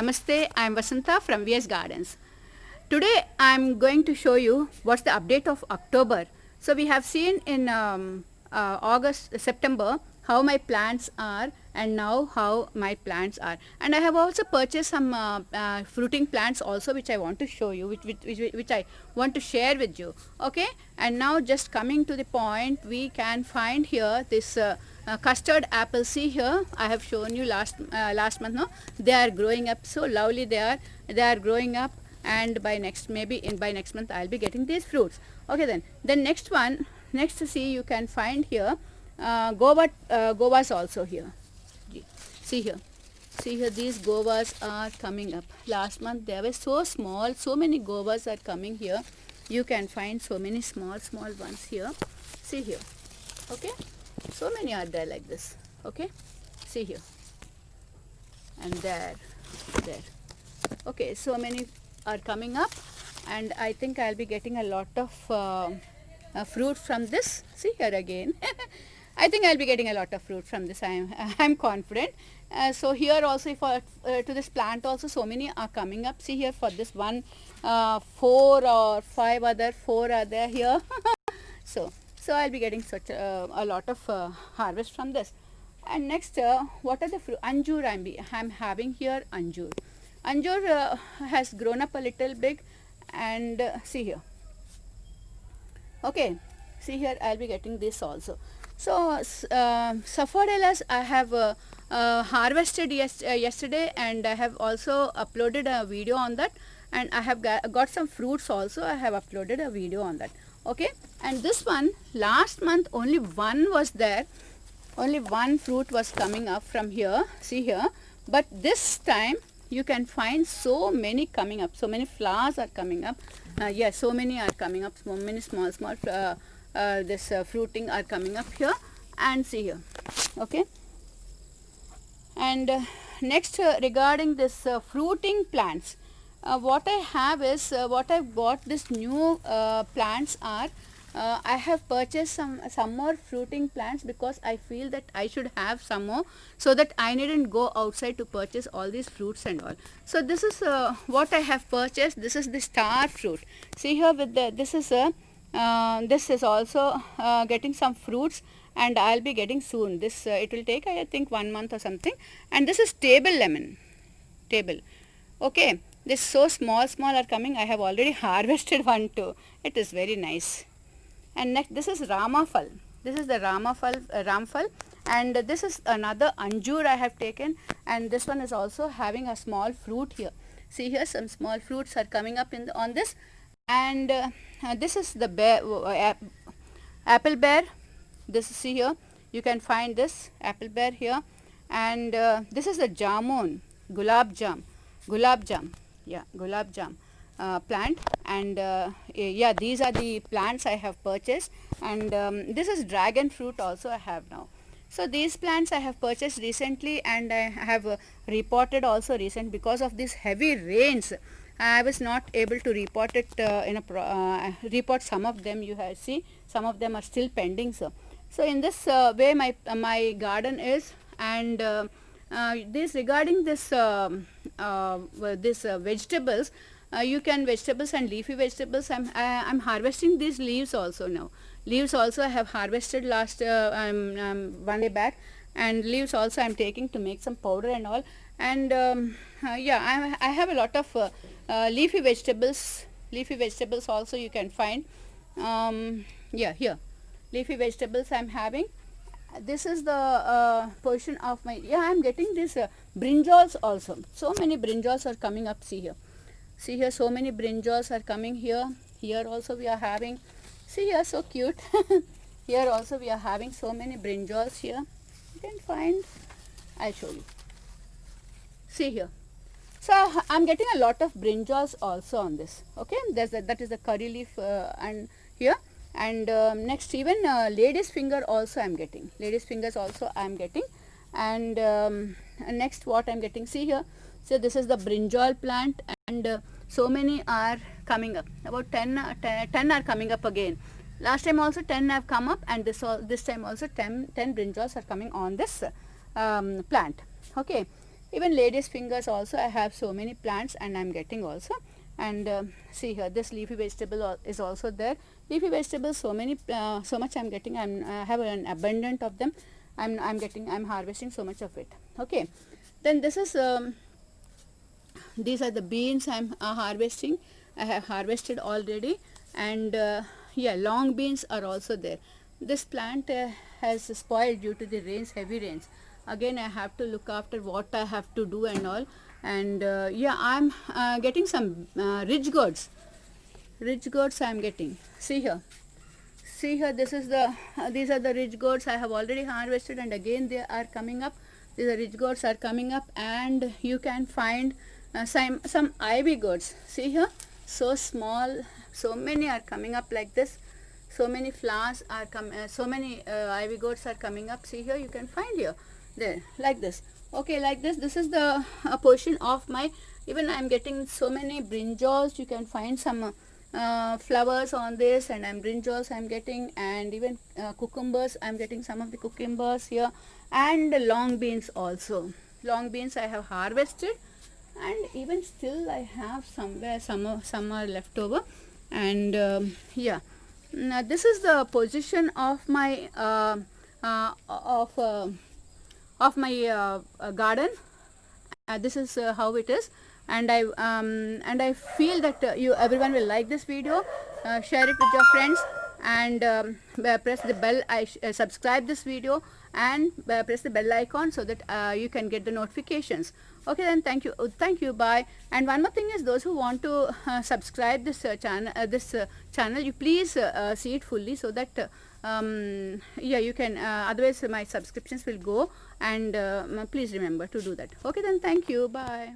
Namaste, I am Vasanta from VS Gardens. Today I am going to show you what's the update of October. So we have seen in September how my plants are, and now how my plants are. And I have also purchased some fruiting plants also, which I want to show you, which I want to share with you. Okay, and now just coming to the point, we can find here this custard apple. See here, I have shown you last month. No, they are growing up so lovely. They are growing up, and by next month I'll be getting these fruits. Okay, then next one, next, see, you can find here govas also here. See here, these govas are coming up. Last month they were so small, so many govas are coming here. You can find so many small ones here. See here. Okay, so many are there like this. Okay, see here, and there. Okay, so many are coming up, and I think I'll be getting a lot of fruit from this. See here again. I think I'll be getting a lot of fruit from this. I'm confident. So here also, for to this plant also, so many are coming up. See here, for this one, 4 or 5 other, 4 are there here. so I'll be getting such a lot of harvest from this. And next, what are the fruit? Anjur I'm having here. Anjur has grown up a little big, and see here. Okay, see here, I'll be getting this also. So Saphodellas I have harvested yesterday, and I have also uploaded a video on that, and I have got some fruits also. I have uploaded a video on that. Okay, and this one, last month only one was there, only one fruit was coming up from here. See here, but this time you can find so many coming up, so many flowers are coming up. Yes, so many are coming up, so many small this fruiting are coming up here. And see here. Okay, and next, regarding this fruiting plants, what I have is what I bought this new plants are, I have purchased some more fruiting plants, because I feel that I should have some more, so that I needn't go outside to purchase all these fruits and all. So this is what I have purchased. This is the star fruit. See here, with this is also getting some fruits, and I'll be getting soon. This it will take, I think, 1 month or something. And this is table lemon. Okay, this so small are coming. I have already harvested one too. It is very nice. And next, this is Ramafal. This is the Ramfal, and this is another Anjur I have taken, and this one is also having a small fruit here. See here, some small fruits are coming up on this. And this is the apple bear. This, see here, you can find this apple bear here. And this is the jamun, gulab jam plant. And yeah, these are the plants I have purchased. And this is dragon fruit also I have now. So these plants I have purchased recently, and I have reported also recent, because of these heavy rains. I was not able to report it report some of them. You have see, some of them are still pending. So in this way my garden is. And this, regarding this vegetables, you can vegetables and leafy vegetables. I'm harvesting these leaves also now. Leaves also I have harvested last 1 day back, and leaves also I'm taking to make some powder and all. And yeah, I have a lot of leafy vegetables. Leafy vegetables also you can find. Yeah, here, leafy vegetables I'm having. This is the portion of my, yeah, I'm getting this brinjals also. So many brinjals are coming up. See here, so many brinjals are coming here. Here also we are having, see here, so cute. Here also we are having so many brinjals here. You can find, I'll show you. See here. So I'm getting a lot of brinjals also on this. Okay, that is the curry leaf and here. And next, even lady's finger also I'm getting. Lady's fingers also I'm getting. And next, what I'm getting, see here. So this is the brinjal plant, and so many are coming up. About 10 are coming up again. Last time also 10 have come up, and this time also 10 brinjals are coming on this plant. Okay. Even ladies fingers also I have so many plants and I'm getting also. And see here, this leafy vegetable is also there. Leafy vegetables, so many so much I'm getting. I have an abundant of them. I'm harvesting so much of it. Okay, then this is these are the beans I'm harvesting. I have harvested already. And yeah, long beans are also there. This plant has spoiled due to the rains, heavy rains. Again I have to look after what I have to do and all. And yeah, I'm getting some ridge gourds. Ridge gourds I'm getting. See here, see here, this is the these are the ridge gourds I have already harvested, and again they are coming up. These are ridge gourds are coming up. And you can find some ivy gourds. See here, so small, so many are coming up like this. So many flowers are so many ivy gourds are coming up. See here, you can find here, there, like this. Okay, like this. This is the portion of my, even I'm getting so many brinjals. You can find some flowers on this, and brinjals I'm getting, and even cucumbers I'm getting, some of the cucumbers here. And long beans also. Long beans I have harvested, and even still I have somewhere some are left over. And yeah, now this is the position of my of my garden. This is how it is. And I feel that you everyone will like this video. Share it with your friends, and press the bell. Subscribe this video, and press the bell icon so that you can get the notifications. Okay, then thank you. Thank you. Bye. And one more thing is, those who want to subscribe this channel, you please see it fully, so that yeah, you can otherwise my subscriptions will go. And please remember to do that. Okay, then thank you. Bye.